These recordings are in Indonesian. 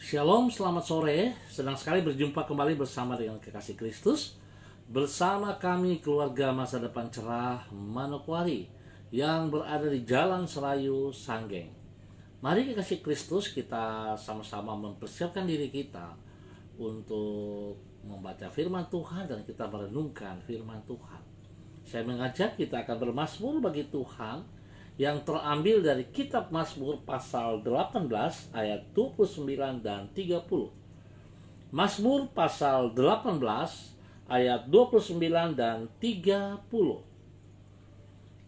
Shalom, selamat sore. Senang sekali berjumpa kembali bersama dengan kekasih Kristus. Bersama kami keluarga masa depan cerah Manokwari yang berada di Jalan Serayu, Sanggeng. Mari kekasih Kristus, kita sama-sama mempersiapkan diri kita untuk membaca firman Tuhan dan kita merenungkan firman Tuhan. Saya mengajak kita akan bermazmur bagi Tuhan yang terambil dari kitab Mazmur pasal 18 ayat 29 dan 30. Mazmur pasal 18 ayat 29 dan 30.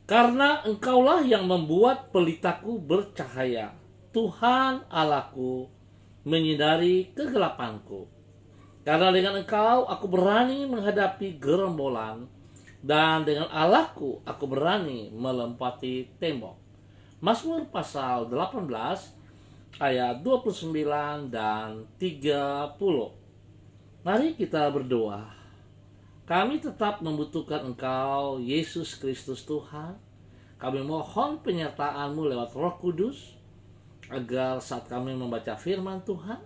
Karena Engkaulah yang membuat pelitaku bercahaya, Tuhan Allahku menyinari kegelapanku. Karena dengan Engkau aku berani menghadapi gerombolan, dan dengan Allahku aku berani melompati tembok. Mazmur pasal 18 ayat 29 dan 30. Mari kita berdoa. Kami tetap membutuhkan Engkau, Yesus Kristus Tuhan. Kami mohon penyertaan-Mu lewat Roh Kudus, agar saat kami membaca firman Tuhan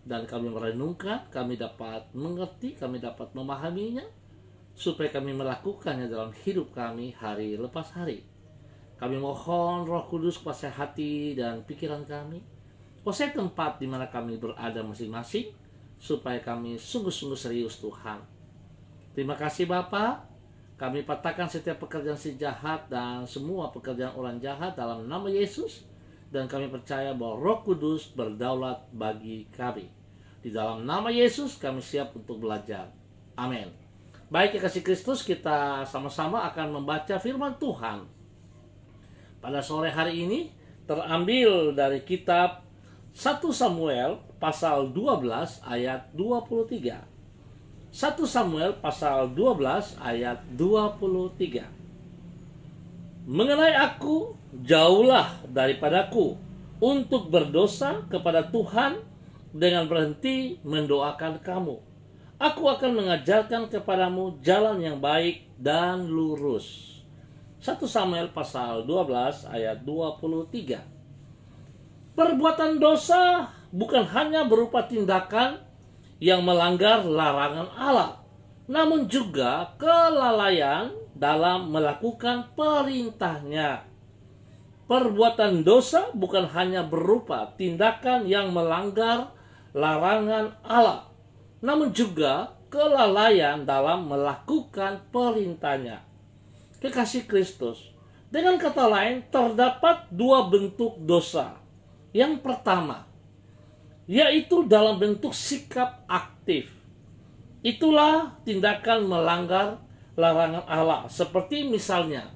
dan kami merenungkan, kami dapat mengerti, kami dapat memahaminya, supaya kami melakukannya dalam hidup kami hari lepas hari. Kami mohon Roh Kudus kuasai hati dan pikiran kami, kuasai tempat di mana kami berada masing-masing, supaya kami sungguh-sungguh serius Tuhan. Terima kasih Bapa. Kami patahkan setiap pekerjaan si jahat dan semua pekerjaan orang jahat dalam nama Yesus, dan kami percaya bahwa Roh Kudus berdaulat bagi kami. Di dalam nama Yesus kami siap untuk belajar. Amin. Baik kekasih Kristus, kita sama-sama akan membaca firman Tuhan pada sore hari ini, terambil dari kitab 1 Samuel pasal 12 ayat 23. 1 Samuel pasal 12 ayat 23. Mengenai aku, jauhlah daripadaku untuk berdosa kepada Tuhan dengan berhenti mendoakan kamu. Aku akan mengajarkan kepadamu jalan yang baik dan lurus. 1 Samuel pasal 12 ayat 23. Perbuatan dosa bukan hanya berupa tindakan yang melanggar larangan Allah, namun juga kelalaian dalam melakukan perintahnya. Perbuatan dosa bukan hanya berupa tindakan yang melanggar larangan Allah, namun juga kelalaian dalam melakukan perintahnya. Kekasih Kristus, dengan kata lain terdapat dua bentuk dosa. Yang pertama, yaitu dalam bentuk sikap aktif. Itulah tindakan melanggar larangan Allah, seperti misalnya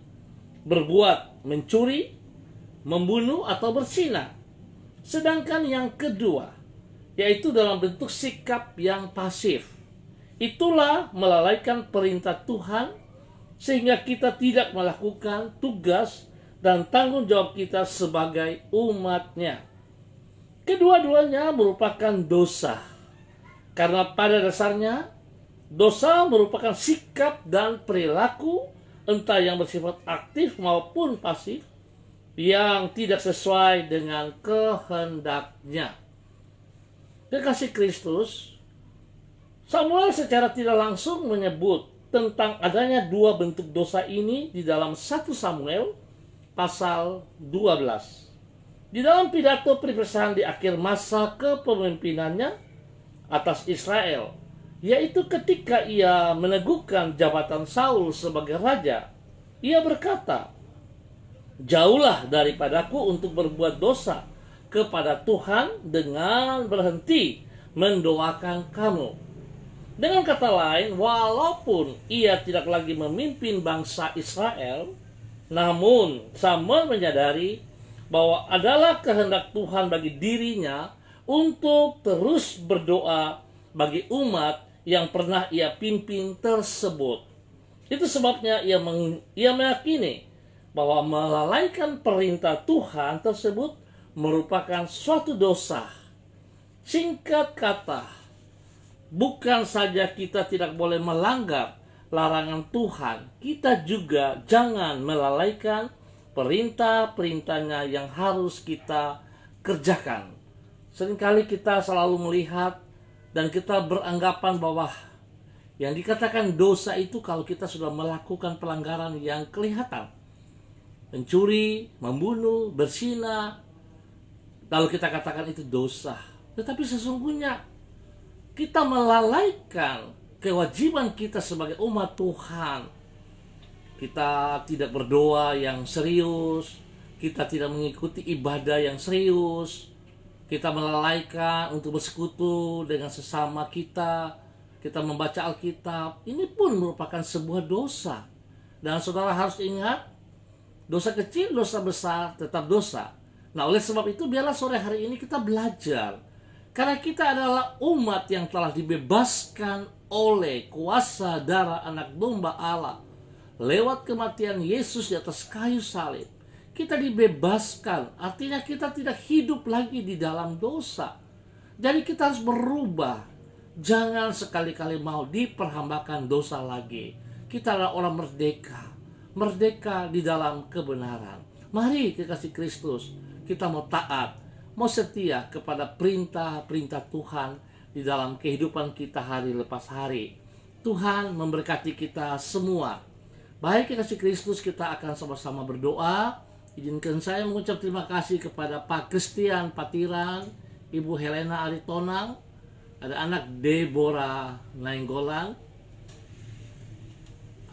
berbuat mencuri, membunuh atau berzina. Sedangkan yang kedua, yaitu dalam bentuk sikap yang pasif. Itulah melalaikan perintah Tuhan, sehingga kita tidak melakukan tugas dan tanggung jawab kita sebagai umat-Nya. Kedua-duanya merupakan dosa, karena pada dasarnya dosa merupakan sikap dan perilaku, entah yang bersifat aktif maupun pasif, yang tidak sesuai dengan kehendak-Nya. Kekasih Kristus, Samuel secara tidak langsung menyebut tentang adanya dua bentuk dosa ini di dalam 1 Samuel pasal 12. Di dalam pidato perpisahan di akhir masa kepemimpinannya atas Israel, yaitu ketika ia meneguhkan jabatan Saul sebagai raja, ia berkata, "Jauhlah daripadaku untuk berbuat dosa kepada Tuhan dengan berhenti mendoakan kamu." Dengan kata lain, walaupun ia tidak lagi memimpin bangsa Israel, namun Samuel menyadari bahwa adalah kehendak Tuhan bagi dirinya untuk terus berdoa bagi umat yang pernah ia pimpin tersebut. Itu sebabnya ia meyakini bahwa melalaikan perintah Tuhan tersebut merupakan suatu dosa. Singkat kata, bukan saja kita tidak boleh melanggar larangan Tuhan, kita juga jangan melalaikan perintah-perintahnya yang harus kita kerjakan. Seringkali kita selalu melihat dan kita beranggapan bahwa yang dikatakan dosa itu kalau kita sudah melakukan pelanggaran yang kelihatan. Mencuri, membunuh, berzina, lalu kita katakan itu dosa. Tetapi sesungguhnya kita melalaikan kewajiban kita sebagai umat Tuhan. Kita tidak berdoa yang serius, kita tidak mengikuti ibadah yang serius, kita melalaikan untuk bersekutu dengan sesama kita, kita membaca Alkitab. Ini pun merupakan sebuah dosa. Dan saudara harus ingat, dosa kecil, dosa besar, tetap dosa. Nah, oleh sebab itu biarlah sore hari ini kita belajar. Karena kita adalah umat yang telah dibebaskan oleh kuasa darah anak domba Allah. Lewat kematian Yesus di atas kayu salib. Kita dibebaskan, artinya kita tidak hidup lagi di dalam dosa. Jadi kita harus berubah. Jangan sekali-kali mau diperhambakan dosa lagi. Kita adalah orang merdeka. Merdeka di dalam kebenaran. Mari kekasih Kristus, kita mau taat, mau setia kepada perintah-perintah Tuhan di dalam kehidupan kita hari lepas hari. Tuhan memberkati kita semua. Baik kekasih Kristus, kita akan sama-sama berdoa. Izinkan saya mengucap terima kasih kepada Pak Christian Patiran, Ibu Helena Aritonang, ada anak Deborah Nainggolan,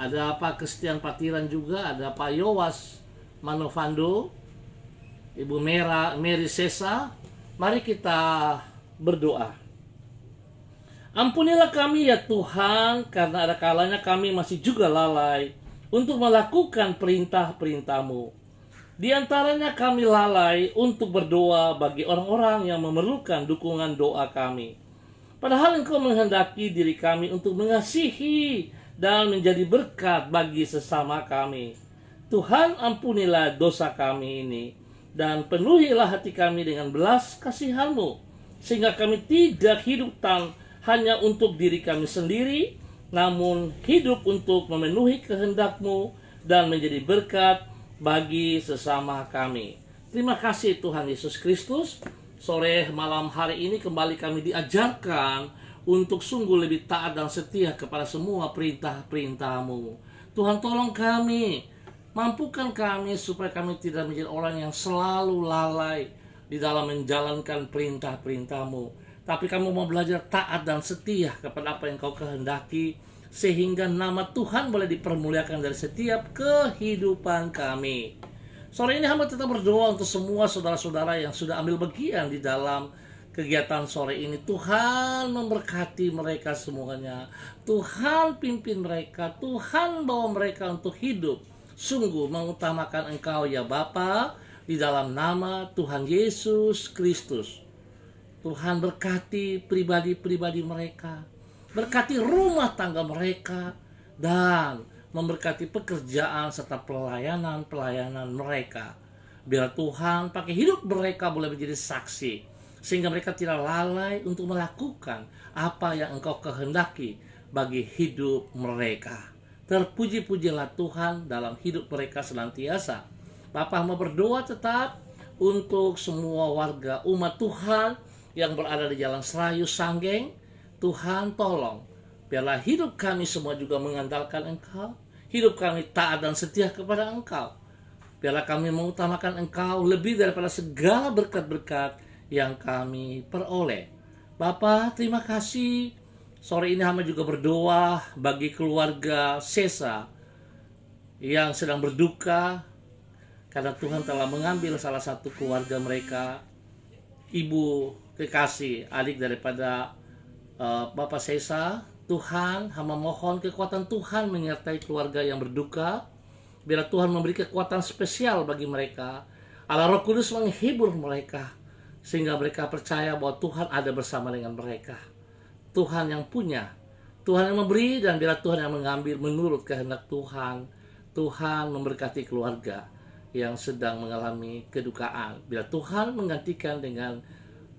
ada Pak Christian Patiran juga, ada Pak Yowas Manovando, Ibu Mary Sesa. Mari kita berdoa. Ampunilah kami ya Tuhan, karena ada kalanya kami masih juga lalai untuk melakukan perintah-perintah-Mu. Di antaranya kami lalai untuk berdoa bagi orang-orang yang memerlukan dukungan doa kami. Padahal Engkau menghendaki diri kami untuk mengasihi dan menjadi berkat bagi sesama kami. Tuhan, ampunilah dosa kami ini dan penuhilah hati kami dengan belas kasihan-Mu, sehingga kami tidak hidup hanya untuk diri kami sendiri, namun hidup untuk memenuhi kehendak-Mu dan menjadi berkat bagi sesama kami. Terima kasih Tuhan Yesus Kristus. Sore malam hari ini kembali kami diajarkan untuk sungguh lebih taat dan setia kepada semua perintah-perintah-Mu. Tuhan, tolong kami, mampukan kami supaya kami tidak menjadi orang yang selalu lalai di dalam menjalankan perintah-perintah-Mu. Tapi kami mau belajar taat dan setia kepada apa yang Kau kehendaki, sehingga nama Tuhan boleh dipermuliakan dari setiap kehidupan kami. Sore ini hamba tetap berdoa untuk semua saudara-saudara yang sudah ambil bagian di dalam kegiatan sore ini. Tuhan memberkati mereka semuanya. Tuhan pimpin mereka. Tuhan bawa mereka untuk hidup sungguh mengutamakan Engkau ya Bapa, di dalam nama Tuhan Yesus Kristus. Tuhan berkati pribadi-pribadi mereka, berkati rumah tangga mereka, dan memberkati pekerjaan serta pelayanan-pelayanan mereka. Biar Tuhan pakai hidup mereka boleh menjadi saksi, sehingga mereka tidak lalai untuk melakukan apa yang Engkau kehendaki bagi hidup mereka. Terpuji-pujilah Tuhan dalam hidup mereka senantiasa. Bapa mau berdoa tetap untuk semua warga umat Tuhan yang berada di Jalan Serayu Sanggeng. Tuhan tolong, biarlah hidup kami semua juga mengandalkan Engkau. Hidup kami taat dan setia kepada Engkau. Biarlah kami mengutamakan Engkau lebih daripada segala berkat-berkat yang kami peroleh. Bapa, terima kasih. Sore ini hamba juga berdoa bagi keluarga Sesa yang sedang berduka karena Tuhan telah mengambil salah satu keluarga mereka, ibu kekasih, adik daripada Bapak Sesa. Tuhan, hamba mohon kekuatan Tuhan menyertai keluarga yang berduka. Biar Tuhan memberi kekuatan spesial bagi mereka. Allah Roh Kudus menghibur mereka, sehingga mereka percaya bahwa Tuhan ada bersama dengan mereka. Tuhan yang punya, Tuhan yang memberi, dan biar Tuhan yang mengambil menurut kehendak Tuhan. Tuhan memberkati keluarga yang sedang mengalami kedukaan. Biar Tuhan menggantikan dengan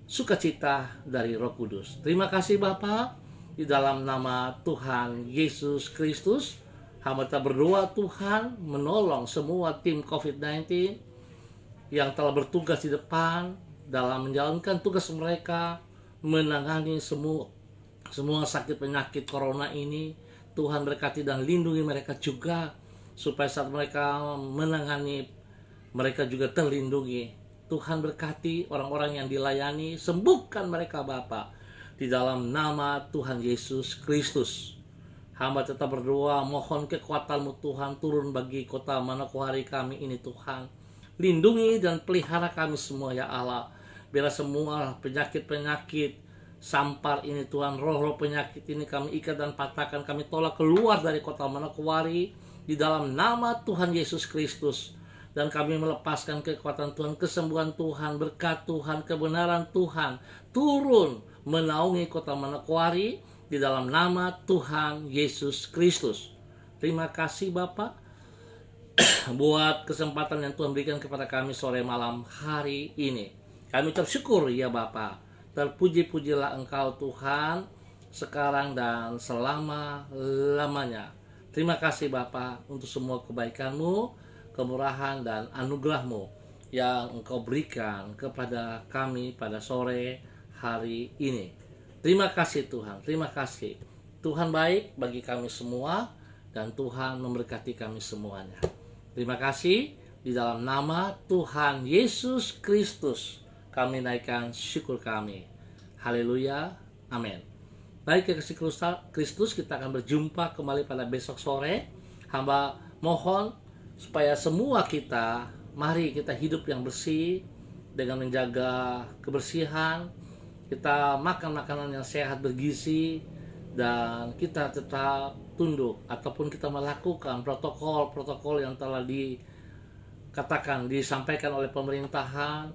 sukacita dari Roh Kudus. Terima kasih Bapa, di dalam nama Tuhan Yesus Kristus, hamba telah berdoa Tuhan menolong semua tim COVID-19 yang telah bertugas di depan dalam menjalankan tugas mereka, menangani semua sakit penyakit corona ini. Tuhan berkati dan lindungi mereka juga, supaya saat mereka menangani, mereka juga terlindungi. Tuhan berkati orang-orang yang dilayani, sembuhkan mereka Bapa, di dalam nama Tuhan Yesus Kristus. Hamba tetap berdoa, mohon kekuatan-Mu Tuhan turun bagi kota Manokwari kami ini Tuhan. Lindungi dan pelihara kami semua ya Allah. Biarlah semua penyakit-penyakit sampar ini Tuhan, roh-roh penyakit ini kami ikat dan patahkan, kami tolak keluar dari kota Manokwari di dalam nama Tuhan Yesus Kristus. Dan kami melepaskan kekuatan Tuhan, kesembuhan Tuhan, berkat Tuhan, kebenaran Tuhan turun menaungi kota Manokwari di dalam nama Tuhan Yesus Kristus. Terima kasih Bapak buat kesempatan yang Tuhan berikan kepada kami sore malam hari ini. Kami ucap syukur ya Bapak. Terpuji-pujilah Engkau Tuhan sekarang dan selama-lamanya. Terima kasih Bapa untuk semua kebaikan-Mu, kemurahan dan anugerah-Mu yang Engkau berikan kepada kami pada sore hari ini. Terima kasih Tuhan, terima kasih. Tuhan baik bagi kami semua dan Tuhan memberkati kami semuanya. Terima kasih, di dalam nama Tuhan Yesus Kristus kami naikkan syukur kami. Haleluya, amin. Baik kekasih Kristus, kita akan berjumpa kembali pada besok sore. Hamba mohon supaya semua kita, mari kita hidup yang bersih dengan menjaga kebersihan. Kita makan makanan yang sehat bergizi, dan kita tetap tunduk ataupun kita melakukan protokol-protokol yang telah disampaikan oleh pemerintahan.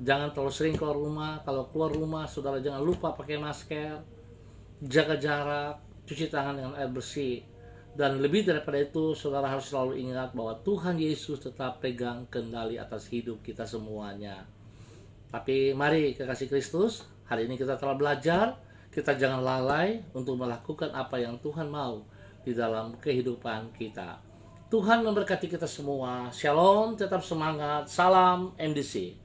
Jangan terlalu sering keluar rumah. Kalau keluar rumah, saudara jangan lupa pakai masker, jaga jarak, cuci tangan dengan air bersih. Dan lebih daripada itu, saudara harus selalu ingat bahwa Tuhan Yesus tetap pegang kendali atas hidup kita semuanya. Tapi mari kekasih Kristus, hari ini kita telah belajar, kita jangan lalai untuk melakukan apa yang Tuhan mau di dalam kehidupan kita. Tuhan memberkati kita semua. Shalom, tetap semangat. Salam MDC.